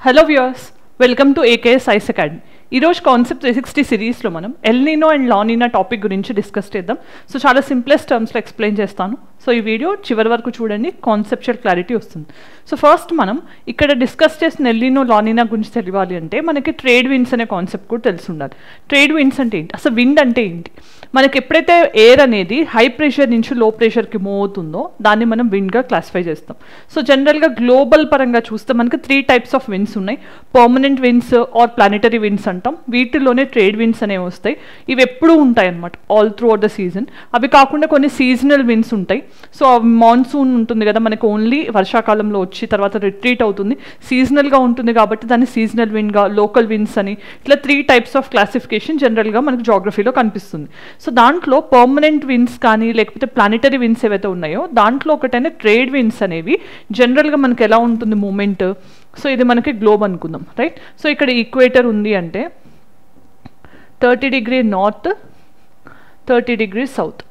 Hello viewers, welcome to AKS ice academy. ఈరోజు concept 360 సిరీస్లో మనం El Nino and law Nino topic గురించి discuss చేద్దాం. సో చాలా సింప్లెస్ట్ టర్మ్స్లో ఎక్స్ప్లెయిన్ చేస్తాను. సో ఈ వీడియో చివరి వరకు చూడండి, కాన్సెప్చువల్ క్లారిటీ వస్తుంది. సో ఫస్ట్ మనం ఇక్కడ డిస్కస్ చేసిన ఎల్ నినో లా నినో గురించి తెలియాలి అంటే మనకి ట్రేడ్ విండ్స్ అనే కాన్సెప్ట్ కూడా తెలిసి ఉండాలి. ట్రేడ్ విండ్స్ అంటే ఏంటి, అసలు విండ్ అంటే ఏంటి? మనకి ఎప్పుడైతే ఎయిర్ అనేది హై ప్రెషర్ నుంచి లో ప్రెషర్కి మూవ్ అవుతుందో దాన్ని మనం విండ్గా క్లాసిఫై చేస్తాం. సో జనరల్గా గ్లోబల్ పరంగా చూస్తే మనకి 3 టైప్స్ ఆఫ్ విండ్స్ ఉన్నాయి. Permanent winds or planetary winds అంటాం. వీటిలోనే ట్రేడ్ విండ్స్ అనేవి వస్తాయి. ఇవి ఎప్పుడూ ఉంటాయి అన్నమాట, all through out the season. అవి కాకుండా కొన్ని సీజనల్ విండ్స్ ఉంటాయి. సో మాన్సూన్ ఉంటుంది కదా మనకి, ఓన్లీ వర్షాకాలంలో వచ్చి తర్వాత రిట్రీట్ అవుతుంది. సీజనల్గా ఉంటుంది కాబట్టి దాన్ని సీజనల్ విండ్గా, లోకల్ విండ్స్ అని ఇట్లా 3 టైప్స్ ఆఫ్ క్లాసిఫికేషన్ జనరల్గా మనకి జాగ్రఫీలో కనిపిస్తుంది. సో దాంట్లో పర్మనెంట్ విండ్స్ కానీ లేకపోతే ప్లానెటరీ విండ్స్ ఏవైతే ఉన్నాయో దాంట్లో ఒకటైనా ట్రేడ్ విండ్స్ అనేవి జనరల్గా మనకి ఎలా ఉంటుంది మూమెంట్. సో ఇది మనకి గ్లోబ్ అనుకుందాం, రైట్? సో ఇక్కడ ఈక్వేటర్ ఉంది అంటే 30 degree north, 30 degree south,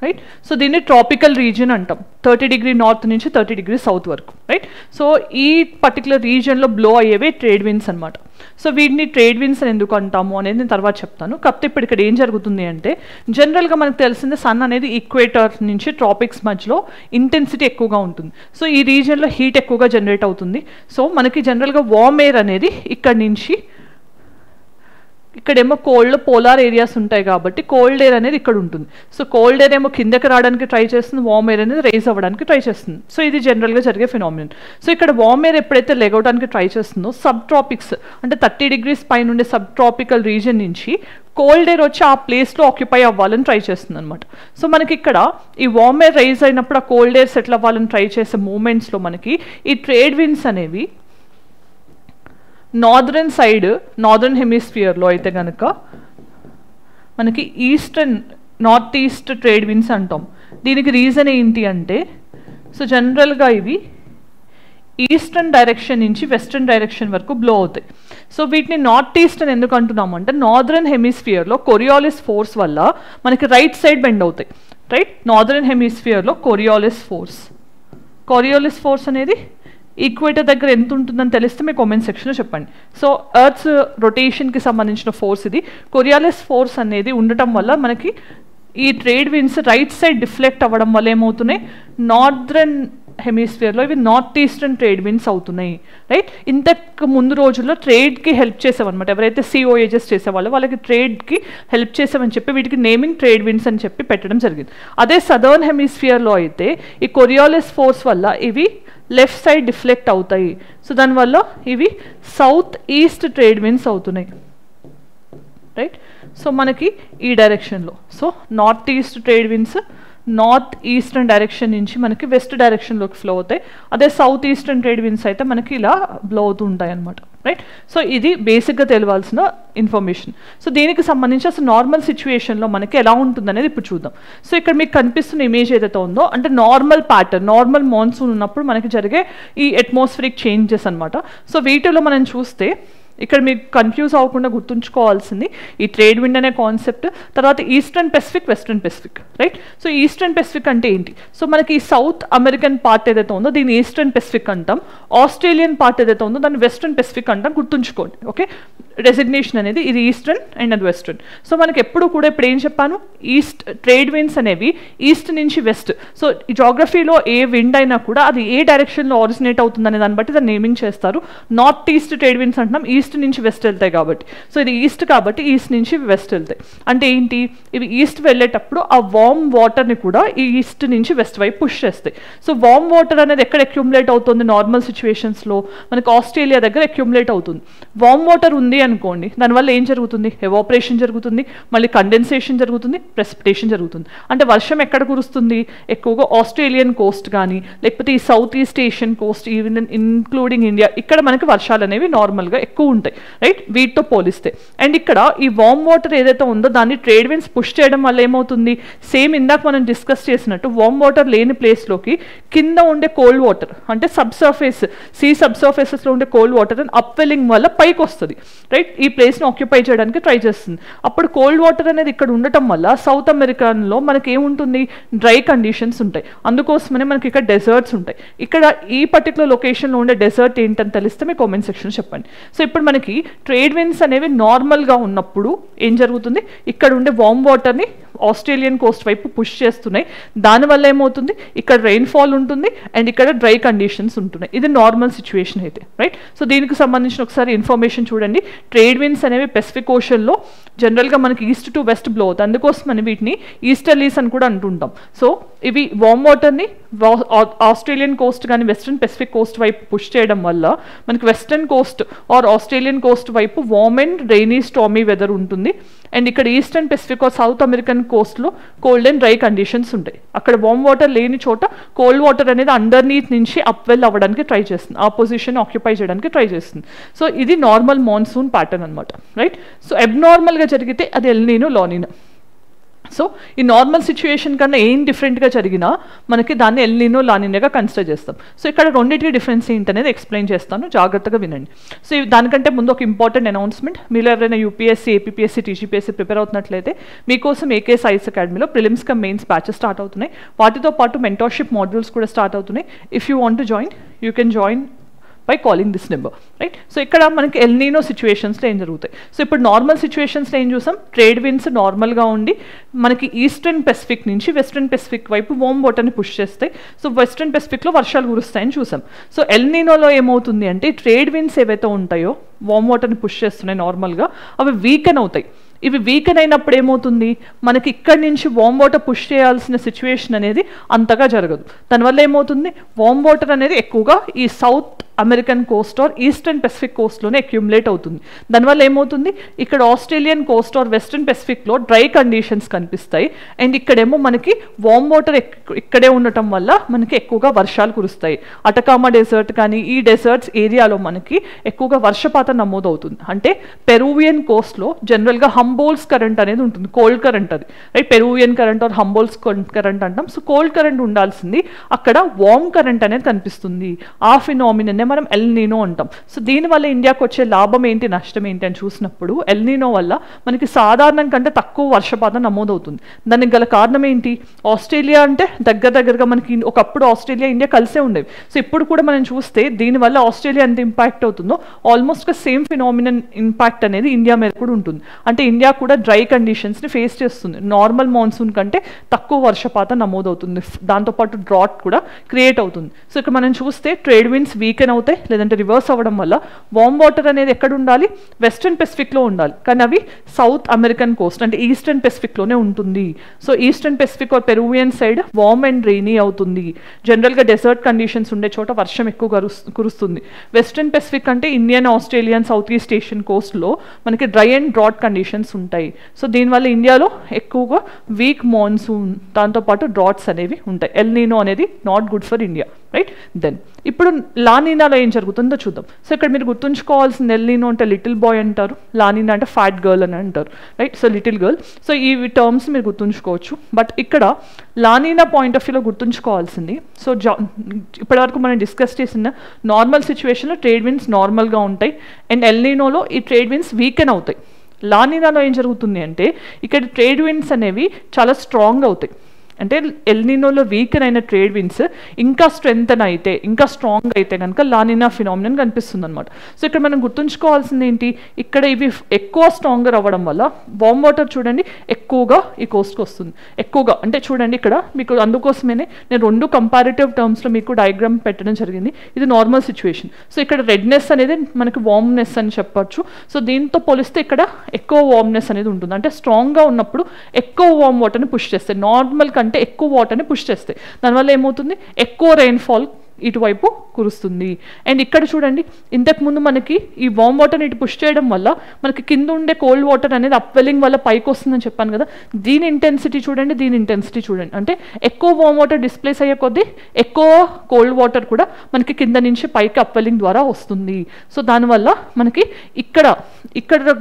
right? So దీన్ని ట్రాపికల్ రీజియన్ అంటాం, 30 డిగ్రీ నార్త్ నుంచి 30 డిగ్రీ సౌత్ వరకు, రైట్? సో ఈ పర్టికులర్ రీజియన్లో బ్లో అయ్యేవే ట్రేడ్ విండ్స్ అనమాట. సో వీటిని ట్రేడ్ విండ్స్ అని ఎందుకు అంటాము అనేది నేను తర్వాత చెప్తాను. కాకపోతే ఇప్పుడు ఇక్కడ ఏం జరుగుతుంది అంటే జనరల్గా మనకు తెలిసిందే సన్ అనేది ఈక్వేటర్ నుంచి ట్రాపిక్స్ మధ్యలో ఇంటెన్సిటీ ఎక్కువగా ఉంటుంది. సో ఈ రీజియన్లో హీట్ ఎక్కువగా జనరేట్ అవుతుంది. సో మనకి జనరల్గా వార్మ్ ఎయిర్ అనేది ఇక్కడ నుంచి, ఇక్కడేమో కోల్డ్ పోలార్ ఏరియాస్ ఉంటాయి కాబట్టి కోల్డ్ ఎయిర్ అనేది ఇక్కడ ఉంటుంది. సో కోల్డ్ ఎయిర్ ఏమో కిందకి రావడానికి ట్రై చేస్తుంది, వార్మ్ ఎయిర్ అనేది రైజ్ అవ్వడానికి ట్రై చేస్తుంది. సో ఇది జనరల్గా జరిగే ఫినామినన్. సో ఇక్కడ వార్మ్ ఎయిర్ ఎప్పుడైతే లెగవడానికి ట్రై చేస్తుందో సబ్ ట్రాపిక్స్ అంటే 30 డిగ్రీస్ పైన ఉండే సబ్ ట్రాపికల్ రీజియన్ నుంచి కోల్డ్ ఎయిర్ వచ్చి ఆ ప్లేస్లో ఆక్యుపై అవ్వాలని ట్రై చేస్తుంది అనమాట. సో మనకి ఇక్కడ ఈ వార్మ్ ఎయిర్ రైజ్ అయినప్పుడు ఆ కోల్డ్ ఎయిర్ సెటిల్ అవ్వాలని ట్రై చేసే మూమెంట్స్లో మనకి ఈ ట్రేడ్ విండ్స్ అనేవి నార్దర్న్ సైడ్, నార్దర్న్ హెమిస్ఫియర్లో అయితే కనుక మనకి eastern, north east trade winds అంటాం. దీనికి రీజన్ ఏంటి అంటే సో జనరల్గా ఇవి ఈస్టర్న్ డైరెక్షన్ నుంచి వెస్టర్న్ డైరెక్షన్ వరకు బ్లో అవుతాయి. సో వీటిని నార్త్ ఈస్ట్ అని ఎందుకు అంటున్నాము అంటే నార్దర్న్ హెమిస్ఫియర్లో కొరియాలిస్ ఫోర్స్ వల్ల మనకి రైట్ సైడ్ బెండ్ అవుతాయి, రైట్? నార్దర్న్ హెమిస్ఫియర్లో కొరియాలిస్ ఫోర్స్ అనేది ఈక్వేటర్ దగ్గర ఎంత ఉంటుందని తెలిస్తే మీ కామెంట్ సెక్షన్లో చెప్పండి. సో ఎర్త్స్ రొటేషన్కి సంబంధించిన ఫోర్స్ ఇది. కొరియాలిస్ ఫోర్స్ అనేది ఉండటం వల్ల మనకి ఈ trade winds right side deflect అవ్వడం వల్ల ఏమవుతున్నాయి, నార్దర్న్ హెమిస్ఫియర్లో ఇవి నార్త్ ఈస్టర్న్ ట్రేడ్ విండ్స్ అవుతున్నాయి, రైట్? ఇంతకు ముందు రోజుల్లో ట్రేడ్కి హెల్ప్ చేసామన్నమాట. ఎవరైతే సిఓఏజెస్ చేసేవాళ్ళో వాళ్ళకి ట్రేడ్కి హెల్ప్ చేసామని చెప్పి వీటికి నేమింగ్ ట్రేడ్ విండ్స్ అని చెప్పి పెట్టడం జరిగింది. అదే సదర్న్ హెమిస్ఫియర్లో అయితే ఈ కొరియాలిస్ ఫోర్స్ వల్ల ఇవి లెఫ్ట్ సైడ్ డిఫ్లెక్ట్ అవుతాయి. సో దానివల్ల ఇవి సౌత్ ఈస్ట్ ట్రేడ్ విండ్స్ అవుతున్నాయి, రైట్? సో మనకి ఈ డైరెక్షన్లో, so north east trade winds north eastern direction నుంచి మనకి వెస్ట్ డైరెక్షన్లోకి ఫ్లో అవుతాయి. అదే సౌత్ ఈస్టర్న్ ట్రేడ్ విండ్స్ అయితే మనకి ఇలా బ్లో అవుతూ ఉంటాయి అన్నమాట, రైట్? సో ఇది బేసిక్గా తెలియాల్సిన ఇన్ఫర్మేషన్. సో దీనికి సంబంధించి అసలు నార్మల్ సిచ్యువేషన్లో మనకి ఎలా ఉంటుంది అనేది ఇప్పుడు చూద్దాం. సో ఇక్కడ మీకు కనిపిస్తున్న ఇమేజ్ ఏదైతే ఉందో అంటే నార్మల్ ప్యాటర్న్, నార్మల్ మాన్సూన్ ఉన్నప్పుడు మనకి జరిగే ఈ అట్మాస్ఫిరిక్ చేంజెస్ అనమాట. సో వీటిలో మనం చూస్తే ఇక్కడ మీకు కన్ఫ్యూజ్ అవ్వకుండా గుర్తుంచుకోవాల్సింది ఈ ట్రేడ్ విండ్ అనే కాన్సెప్ట్, తర్వాత eastern Pacific, western Pacific, right? So eastern Pacific అంటే ఏంటి? సో మనకి ఈ సౌత్ అమెరికన్ పార్ట్ ఏదైతే ఉందో దీన్ని ఈస్టర్న్ పెసిఫిక్ అంటాం. ఆస్ట్రేలియన్ పార్ట్ ఏదైతే ఉందో దాన్ని వెస్టర్న్ పెసిఫిక్ అంటాం. గుర్తుంచుకోండి, ఓకే? డెసిగ్నేషన్ అనేది ఇది ఈస్టర్న్ అండ్ అది వెస్టర్న్. సో మనకి ఎప్పుడు కూడా ఇప్పుడు ఏం చెప్పాను, ఈస్ట్ ట్రేడ్ విండ్స్ అనేవి ఈస్ట్ నుంచి వెస్ట్. సో ఈ జాగ్రఫీలో ఏ విండ్ అయినా కూడా అది ఏ డైరెక్షన్లో ఆరిజినేట్ అవుతుందనే దాన్ని బట్టి దాన్ని నేమింగ్ చేస్తారు. నార్త్ ఈస్ట్ ట్రేడ్ విండ్స్ అంటున్నాం, ఈస్ట్ నుంచి వెస్ట్ వెళ్తాయి కాబట్టి. సో ఇది ఈస్ట్ కాబట్టి ఈస్ట్ నుంచి వెస్ట్ వెళ్తాయి. అంటే ఏంటి, ఇవి ఈస్ట్ వెళ్ళేటప్పుడు ఆ వార్మ్ వాటర్ని కూడా ఈ ఈస్ట్ నుంచి వెస్ట్ వైపు పుష్ చేస్తాయి. సో వార్మ్ వాటర్ అనేది ఎక్కడ అక్యుములేట్ అవుతుంది నార్మల్ సిచ్యువేషన్స్లో, మనకి ఆస్ట్రేలియా దగ్గర అక్యుములేట్ అవుతుంది. వార్మ్ వాటర్ ఉంది అనుకోండి, దానివల్ల ఏం జరుగుతుంది, ఎవాపరేషన్ జరుగుతుంది, మళ్ళీ కండెన్సేషన్ జరుగుతుంది, ప్రెసిపిటేషన్ జరుగుతుంది. అంటే వర్షం ఎక్కడ కురుస్తుంది, ఎక్కువగా ఆస్ట్రేలియన్ కోస్ట్ కానీ లేకపోతే ఈ south East Asian Coast, even including India, ఇక్కడ మనకి వర్షాలు అనేవి నార్మల్గా ఎక్కువ తక్కువ ఉంటాయి, రైట్, వీటితో పోలిస్తే. అండ్ ఇక్కడ ఈ వార్మ్ వాటర్ ఏదైతే ఉందో దాన్ని ట్రేడ్ విండ్స్ పుష్ చేయడం వల్ల ఏమవుతుంది, సేమ్ ఇందాక మనం డిస్కస్ చేసినట్టు వార్మ్ వాటర్ లేని ప్లేస్లోకి కింద ఉండే కోల్డ్ వాటర్ అంటే సబ్ సర్ఫేస్ సీ సబ్ సర్ఫేసెస్లో ఉండే కోల్డ్ వాటర్ అండ్ అప్ వెల్లింగ్ వల్ల పైకి వస్తుంది, రైట్, ఈ ప్లేస్ని ఆక్యుపై చేయడానికి ట్రై చేస్తుంది. అప్పుడు కోల్డ్ వాటర్ అనేది ఇక్కడ ఉండటం వల్ల సౌత్ అమెరికాలో మనకి ఏముంటుంది, డ్రై కండిషన్స్ ఉంటాయి. అందుకోసమనే మనకి ఇక్కడ డెజర్ట్స్ ఉంటాయి. ఇక్కడ ఈ పర్టికులర్ లొకేషన్లో ఉండే డెజర్ట్ ఏంటని తెలిస్తే మీ కామెంట్ సెక్షన్ చెప్పండి. సో ఇప్పుడు మనకి ట్రేడ్ విండ్స్ అనేవి నార్మల్గా ఉన్నప్పుడు ఏం జరుగుతుంది, ఇక్కడ ఉండే వార్మ్ వాటర్ని ఆస్ట్రేలియన్ కోస్ట్ వైపు పుష్ చేస్తున్నాయి. దానివల్ల ఏమవుతుంది, ఇక్కడ రెయిన్ఫాల్ ఉంటుంది అండ్ ఇక్కడ డ్రై కండిషన్స్ ఉంటున్నాయి. ఇది నార్మల్ సిచ్యువేషన్ అయితే, రైట్. సో దీనికి సంబంధించిన ఒకసారి ఇన్ఫర్మేషన్ చూడండి. ట్రేడ్ విండ్స్ అనేవి పెసిఫిక్ ఓషన్లో జనరల్గా మనకి ఈస్ట్ టు వెస్ట్ బ్లో అవుతాయి. అందుకోసం మనం వీటిని ఈస్టర్లీస్ అని కూడా అంటుంటాం. సో ఇవి వార్మ్ వాటర్ని ఆస్ట్రేలియన్ కోస్ట్ కానీ వెస్ట్రన్ పెసిఫిక్ కోస్ట్ వైపు పుష్ చేయడం వల్ల మనకి western coast or Australian coast వైపు warm and rainy stormy weather ఉంటుంది. అండ్ ఇక్కడ eastern Pacific or South American కోస్ట్లో కోల్డ్ అండ్ డ్రై కండిషన్స్ ఉంటాయి. అక్కడ వార్మ్ వాటర్ లేని చోట కోల్డ్ వాటర్ అనేది అండర్నీత్ నుంచి అప్వెల్ అవ్వడానికి ట్రై చేస్తుంది, ఆ పొజిషన్ ఆక్యుపై చేయడానికి ట్రై చేస్తుంది. సో ఇది నార్మల్ మాన్సూన్ ప్యాటర్న్ అనమాట, రైట్. సో అబ్నార్మల్గా జరిగితే అది ఎల్ నీనో లా నీనో. సో ఈ నార్మల్ సిచ్యువేషన్ కన్నా ఏం డిఫరెంట్గా జరిగినా మనకి దాన్ని ఎల్ నీనో లా నీనోగా కన్సిడర్ చేస్తాం. సో ఇక్కడ రెండింటికి డిఫరెన్స్ ఏంటనేది ఎక్స్ప్లెయిన్ చేస్తాను, జాగ్రత్తగా వినండి. సో దానికంటే ముందు ఒక ఇంపార్టెంట్ అనౌన్స్మెంట్. మీరు ఎవరైనా యూపీఎస్సీ, ఏపీపీఎస్సీ, టీజీపీఎస్సీ ప్రిపేర్ అవుతున్నట్లయితే మీకోసం ఏకే సైన్స్ అకాడమీలో prelims come mains batches start అవుతున్నాయి. వాటితో పాటు మెంటర్షిప్ మాడ్యూల్స్ కూడా స్టార్ట్ అవుతున్నాయి. If you want to join, you can join by calling this number, right. So ఇక్కడ మనకి ఎల్ నీనో సిచ్యువేషన్స్లో ఏం జరుగుతాయి. సో ఇప్పుడు నార్మల్ సిచ్యువేషన్స్లో ఏం చూసాం, ట్రేడ్ విండ్స్ నార్మల్గా ఉండి మనకి ఈస్టర్న్ పెసిఫిక్ నుంచి వెస్ట్రన్ పెసిఫిక్ వైపు వార్మ్ వాటర్ని పుష్ చేస్తాయి. సో వెస్ట్రన్ పెసిఫిక్లో వర్షాలు కురుస్తాయని చూసాం. సో ఎల్ నీనోలో ఏమవుతుంది అంటే ట్రేడ్ విండ్స్ ఏవైతే ఉంటాయో వార్మ్ వాటర్ని పుష్ చేస్తున్నాయి నార్మల్గా, అవి వీకెన్ అవుతాయి. ఇవి వీకెన్ అయినప్పుడు ఏమవుతుంది, మనకి ఇక్కడి నుంచి వార్మ్ వాటర్ పుష్ చేయాల్సిన సిచ్యువేషన్ అనేది అంతగా జరగదు. దానివల్ల ఏమవుతుంది, వార్మ్ వాటర్ అనేది ఎక్కువగా ఈ South American coast or eastern Pacific కోస్ట్లోనే అక్యుములేట్ అవుతుంది. దానివల్ల ఏమవుతుంది, ఇక్కడ ఆస్ట్రేలియన్ కోస్ట్ ఆర్ వెస్ట్రన్ పెసిఫిక్లో డ్రై కండిషన్స్ కనిపిస్తాయి. అండ్ ఇక్కడేమో మనకి వార్మ్ వాటర్ ఇక్కడే ఉండటం వల్ల మనకి ఎక్కువగా వర్షాలు కురుస్తాయి. అటకామా డెజర్ట్ కానీ ఈ డెజర్ట్స్ ఏరియాలో మనకి ఎక్కువగా వర్షపాతం నమోదవుతుంది. అంటే పెరూవియన్ కోస్ట్లో జనరల్గా హంబోల్స్ కరెంట్ అనేది ఉంటుంది, కోల్డ్ కరెంట్ అది, right. Peruvian current or Humboldt current అంటాం. సో కోల్డ్ కరెంట్ ఉండాల్సింది అక్కడ వార్మ్ కరెంట్ అనేది కనిపిస్తుంది. ఆ ఫినామినన్ మనం ఎల్ నీనో అంటాం. సో దీనివల్ల ఇండియాకి వచ్చే లాభం ఏంటి, నష్టం ఏంటి అని చూసినప్పుడు ఎల్ నీనో వల్ల మనకి సాధారణం కంటే తక్కువ వర్షపాతం నమోదవుతుంది. దానికి గల కారణం ఏంటి, ఆస్ట్రేలియా అంటే దగ్గరగా మనకి ఒకప్పుడు ఆస్ట్రేలియా ఇండియా కలిసే ఉండేవి. సో ఇప్పుడు కూడా మనం చూస్తే దీనివల్ల ఆస్ట్రేలియా ఎంత ఇంపాక్ట్ అవుతుందో ఆల్మోస్ట్గా సేమ్ ఫినామినన్ ఇంపాక్ట్ అనేది ఇండియా మీద కూడా ఉంటుంది. అంటే ఇండియా కూడా డ్రై కండిషన్స్ని ఫేస్ చేస్తుంది. నార్మల్ మాన్సూన్ కంటే తక్కువ వర్షపాతం నమోదవుతుంది. దాంతోపాటు డ్రాట్ కూడా క్రియేట్ అవుతుంది. సో ఇక్కడ మనం చూస్తే ట్రేడ్ విండ్స్ వీకెన్ అవుతాయి, లేదంటే రివర్స్ అవ్వడం వల్ల వార్మ్ వాటర్ అనేది ఎక్కడ ఉండాలి, వెస్ట్రన్ పెసిఫిక్లో ఉండాలి. కానీ అవి సౌత్ అమెరికన్ కోస్ట్ అంటే ఈస్టర్న్ పెసిఫిక్లోనే ఉంటుంది. So eastern Pacific or Peruvian side warm and rainy అవుతుంది. జనరల్గా డెజర్ట్ కండిషన్స్ ఉండే చోట వర్షం ఎక్కువ కురుస్తుంది. వెస్ట్రన్ పెసిఫిక్ అంటే Indian, Australian, South East Asian కోస్ట్లో మనకి డ్రై అండ్ డ్రాట్ కండిషన్స్ ఉంటాయి. సో దీనివల్ల ఇండియాలో ఎక్కువగా వీక్ మాన్సూన్, దాంతోపాటు డ్రాట్స్ అనేవి ఉంటాయి. ఎల్ నీనో అనేది not good for India, right. Then ఇప్పుడు లా నీనాలో ఏం జరుగుతుందో చూద్దాం. సో ఇక్కడ మీరు గుర్తుంచుకోవాల్సిన ఎల్ నీనో అంటే లిటిల్ బాయ్ అంటారు, లా నీనా అంటే ఫ్యాట్ గర్ల్ అని అంటారు, right. So little girl, so ఈ టర్మ్స్ మీరు గుర్తుంచుకోవచ్చు. బట్ ఇక్కడ లా నీనా పాయింట్ ఆఫ్ వ్యూలో గుర్తుంచుకోవాల్సింది, సో ఇప్పటివరకు మనం డిస్కస్ చేసిన నార్మల్ సిచ్యువేషన్లో ట్రేడ్ విండ్స్ నార్మల్గా ఉంటాయి అండ్ ఎల్ నీనోలో ఈ ట్రేడ్ విండ్స్ వీకెన్ అవుతాయి. లా నీనాలో ఏం జరుగుతుంది అంటే ఇక్కడ ట్రేడ్ విండ్స్ అనేవి చాలా స్ట్రాంగ్ అవుతాయి. అంటే ఎల్ నీనోలో వీకెన్ అయిన ట్రేడ్ విండ్స్ ఇంకా స్ట్రెంగ్తన్ అయితే, ఇంకా స్ట్రాంగ్ అయితే కనుక లా నీనా ఫినామినన్ కనిపిస్తుంది అనమాట. సో ఇక్కడ మనం గుర్తుంచుకోవాల్సింది ఏంటి, ఇక్కడ ఇవి ఎక్కువ స్ట్రాంగర్ అవ్వడం వల్ల వార్మ్ వాటర్ చూడండి ఎక్కువగా ఈ కోస్ట్కి వస్తుంది. ఎక్కువగా అంటే చూడండి ఇక్కడ మీకు, అందుకోసమే నేను రెండు కంపారిటివ్ టర్మ్స్లో మీకు డయాగ్రామ్ పెట్టడం జరిగింది. ఇది నార్మల్ సిచ్యువేషన్. సో ఇక్కడ రెడ్నెస్ అనేది మనకి వార్మ్నెస్ అని చెప్పచ్చు. సో దీంతో పోలిస్తే ఇక్కడ ఎక్కువ వార్మ్నెస్ అనేది ఉంటుంది. అంటే స్ట్రాంగ్గా ఉన్నప్పుడు ఎక్కువ వార్మ్ వాటర్ని పుష్ చేస్తాయి, నార్మల్ కంటే ఎక్కువ వాటర్ని పుష్ చేస్తాయి. దానివల్ల ఏమవుతుంది, ఎక్కువ రెయిన్ఫాల్ ఇటువైపు కురుస్తుంది. అండ్ ఇక్కడ చూడండి, ఇంతకుముందు మనకి ఈ వామ్ వాటర్ని ఇటు పుష్ చేయడం వల్ల మనకి కింద ఉండే కోల్డ్ వాటర్ అనేది అప్వెల్లింగ్ వల్ల పైకి వస్తుందని చెప్పాను కదా, దీని ఇంటెన్సిటీ చూడండి, దీని ఇంటెన్సిటీ చూడండి. అంటే ఎక్కువ వామ్ వాటర్ డిస్ప్లేస్ అయ్యే కొద్దీ ఎక్కువ కోల్డ్ వాటర్ కూడా మనకి కింద నుంచి పైకి అప్వెల్లింగ్ ద్వారా వస్తుంది. సో దానివల్ల మనకి ఇక్కడ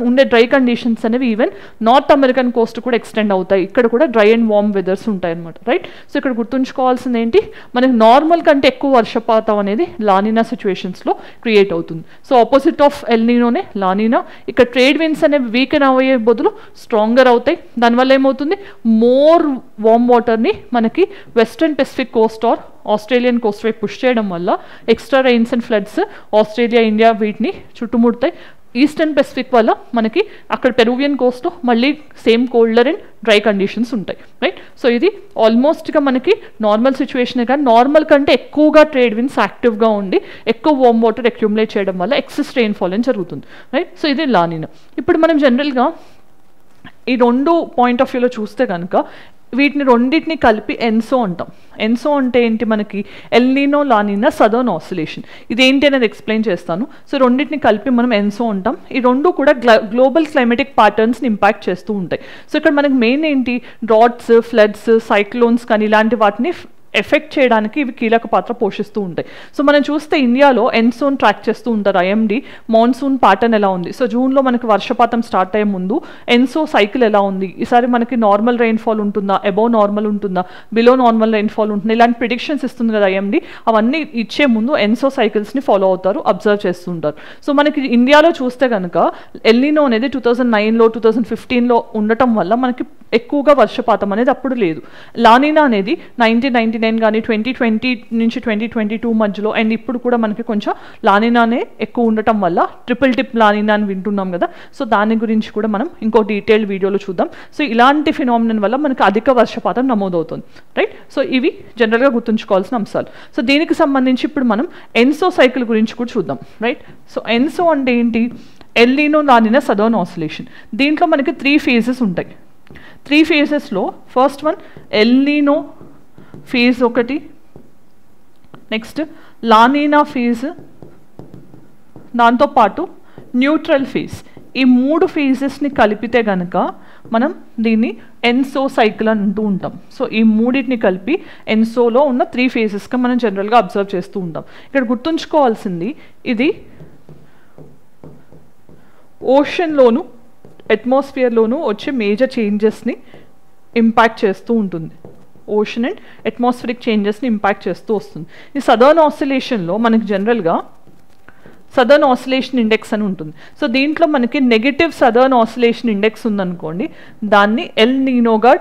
ఉండే డ్రై కండిషన్స్ అనేవి ఈవెన్ నార్త్ అమెరికన్ కోస్ట్ కూడా ఎక్స్టెండ్ అవుతాయి. ఇక్కడ కూడా డ్రై అండ్ వామ్ వెదర్స్ ఉంటాయి అనమాట, రైట్. సో ఇక్కడ గుర్తుంచుకోవాల్సింది ఏంటి, మనకి నార్మల్ కంటే ఎక్కువ వర్షపాతం అనేది లానినా సిచ్యువేషన్స్లో క్రియేట్ అవుతుంది. సో ఆపోజిట్ ఆఫ్ ఎల్ నీనోనే లానినా. ఇక్కడ ట్రేడ్ విన్స్ అనేవి వీకెన్ అయ్యే బదులు స్ట్రాంగర్ అవుతాయి. దానివల్ల ఏమవుతుంది, మోర్ వామ్ వాటర్ని మనకి western Pacific coast or Australian coast వైపు పుష్ చేయడం వల్ల extra rains and floods Australia, India వీటిని చుట్టుముడతాయి. ఈస్టర్న్ పెసిఫిక్ వల్ల మనకి అక్కడ పెరువియన్ కోస్ట్లో మళ్ళీ same colder and dry conditions ఉంటాయి, రైట్. సో ఇది ఆల్మోస్ట్గా మనకి నార్మల్ సిచ్యువేషనే, కానీ నార్మల్ కంటే ఎక్కువగా ట్రేడ్ విన్స్ యాక్టివ్గా ఉండి ఎక్కువ వామ్ వాటర్ అక్యుములేట్ చేయడం వల్ల ఎక్సెస్ రెయిన్ఫాల్ అని జరుగుతుంది, రైట్. సో ఇది లానినా. ఇప్పుడు మనం జనరల్గా ఈ రెండు పాయింట్ ఆఫ్ వ్యూలో చూస్తే కనుక వీటిని రెండింటిని కలిపి ఎన్సో అంటాం. ఎన్సో అంటే ఏంటి, మనకి L Nino La Nina southern oscillation. ఇదేంటి అనేది ఎక్స్ప్లెయిన్ చేస్తాను. సో రెండింటిని కలిపి మనం ఎన్సో అంటాం. ఈ రెండు కూడా గ్లోబల్ క్లైమేటిక్ ప్యాటర్న్స్ని ఇంపాక్ట్ చేస్తూ ఉంటాయి. సో ఇక్కడ మనకి మెయిన్ ఏంటి, డ్రాట్స్, ఫ్లడ్స్, సైక్లోన్స్ కానీ ఇలాంటి వాటిని ఎఫెక్ట్ చేయడానికి ఇవి కీలక పాత్ర పోషిస్తూ ఉంటాయి. సో మనం చూస్తే ఇండియాలో ఎన్సోన్ ట్రాక్ చేస్తూ ఉంటారు ఐఎండి, మాన్సూన్ ప్యాటర్న్ ఎలా ఉంది. సో జూన్లో మనకి వర్షపాతం స్టార్ట్ అయ్యే ముందు ఎన్సో సైకిల్ ఎలా ఉంది, ఈసారి మనకి నార్మల్ రెయిన్ఫాల్ ఉంటుందా, అబౌవ్ నార్మల్ ఉంటుందా, బిలో నార్మల్ రెయిన్ఫాల్ ఉంటుందా, ఇలాంటి ప్రిడిక్షన్స్ ఇస్తుంది కదా ఐఎండి. అవన్నీ ఇచ్చే ముందు ఎన్సో సైకిల్స్ని ఫాలో అవుతారు, అబ్జర్వ్ చేస్తుంటారు. సో మనకి ఇండియాలో చూస్తే కనుక ఎల్ నీనో అనేది 2009లో 2015లో ఉండటం వల్ల మనకి ఎక్కువగా వర్షపాతం అనేది అప్పుడు లేదు. లానినా అనేది 1999 కానీ 2020 నుంచి 2022 మధ్యలో అండ్ ఇప్పుడు కూడా మనకి కొంచెం లానినానే ఎక్కువ ఉండటం వల్ల ట్రిపుల్ టిప్ లానినా అని వింటున్నాం కదా. సో దాని గురించి కూడా మనం ఇంకో డీటెయిల్డ్ వీడియోలో చూద్దాం. సో ఇలాంటి ఫినామినన్ వల్ల మనకి అధిక వర్షపాతం నమోదవుతుంది, రైట్. సో ఇవి జనరల్గా గుర్తుంచుకోవాల్సిన అంశాలు. సో దీనికి సంబంధించి ఇప్పుడు మనం ఎన్సో సైకిల్ గురించి కూడా చూద్దాం, రైట్. సో ఎన్సో అంటే ఏంటి, El Nino La Nina southern oscillation. దీంట్లో మనకి 3 phases ఉంటాయి. 3 phases-లో first one El Nino phase ఒకటి, నెక్స్ట్ లానినా ఫేజ్, దాంతోపాటు న్యూట్రల్ ఫేజ్. ఈ 3 phases-ని కలిపితే కనుక మనం దీన్ని ఎన్సో సైకిల్ అని అంటూ ఉంటాం. సో ఈ మూడింటిని కలిపి ఎన్సోలో ఉన్న 3 phases-గా మనం జనరల్గా అబ్జర్వ్ చేస్తూ ఉంటాం. ఇక్కడ గుర్తుంచుకోవాల్సింది, ఇది ఓషన్లోను అట్మాస్ఫియర్లోనూ వచ్చే మేజర్ చేంజెస్ని ఇంపాక్ట్ చేస్తూ ఉంటుంది. ఓషన్ అండ్ అట్మాస్ఫిరిక్ చేంజెస్ని ఇంపాక్ట్ చేస్తూ వస్తుంది. ఈ సదర్న్ ఆసిలేషన్లో మనకి జనరల్గా సదర్న్ ఆసిలేషన్ ఇండెక్స్ అని ఉంటుంది. సో దీంట్లో మనకి నెగటివ్ సదర్న్ ఆసిలేషన్ ఇండెక్స్ ఉందనుకోండి, దాన్ని ఎల్ నీనోగా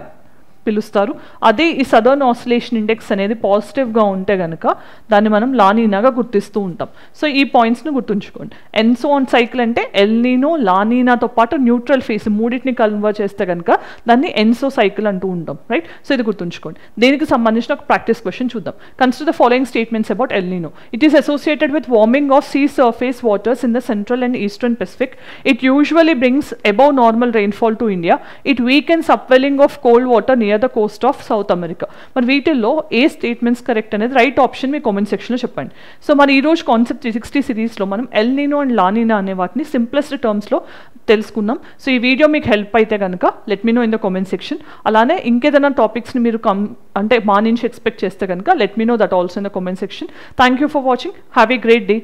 పిలుస్తారు. అదే ఈ సదర్న్ ఆసిలేషన్ ఇండెక్స్ అనేది పాజిటివ్గా ఉంటే కనుక దాన్ని మనం లానినాగా గుర్తిస్తూ ఉంటాం. సో ఈ పాయింట్స్ని గుర్తుంచుకోండి. ఎన్సో సైకిల్ అంటే ఎల్ నీనో, లానినాతో పాటు న్యూట్రల్ ఫేజ్ మూడింటిని కన్వర్ట్ చేస్తే కనుక దాన్ని ఎన్సో సైకిల్ అంటూ ఉంటాం, రైట్. సో ఇది గుర్తుంచుకోండి. దీనికి సంబంధించిన ఒక ప్రాక్టీస్ క్వశ్చన్ చూద్దాం. Consider the following statements about El Nino. It is associated with warming of sea surface waters in the central and eastern Pacific. It usually brings above normal rainfall to India. It weakens upwelling of cold water near the coast of South America. మరి వీటిల్లో ఏ statements correct అనేది right option మీ comment సెక్షన్లో చెప్పండి. So మరి ఈరోజు concept 360 సిరీస్లో మనం ఎల్ నీనో అండ్ లానినా అనే వాటిని సింప్లెస్ట్ టర్మ్స్లో తెలుసుకున్నాం. సో ఈ వీడియో మీకు హెల్ప్ అయితే కనుక let me know in the comment section. అలానే ఇంకేదైనా టాపిక్స్ని మీరు అంటే మా నుంచి ఎక్స్పెక్ట్ చేస్తే కనుక let me know that also in the comment section. Thank you for watching. Have a great day.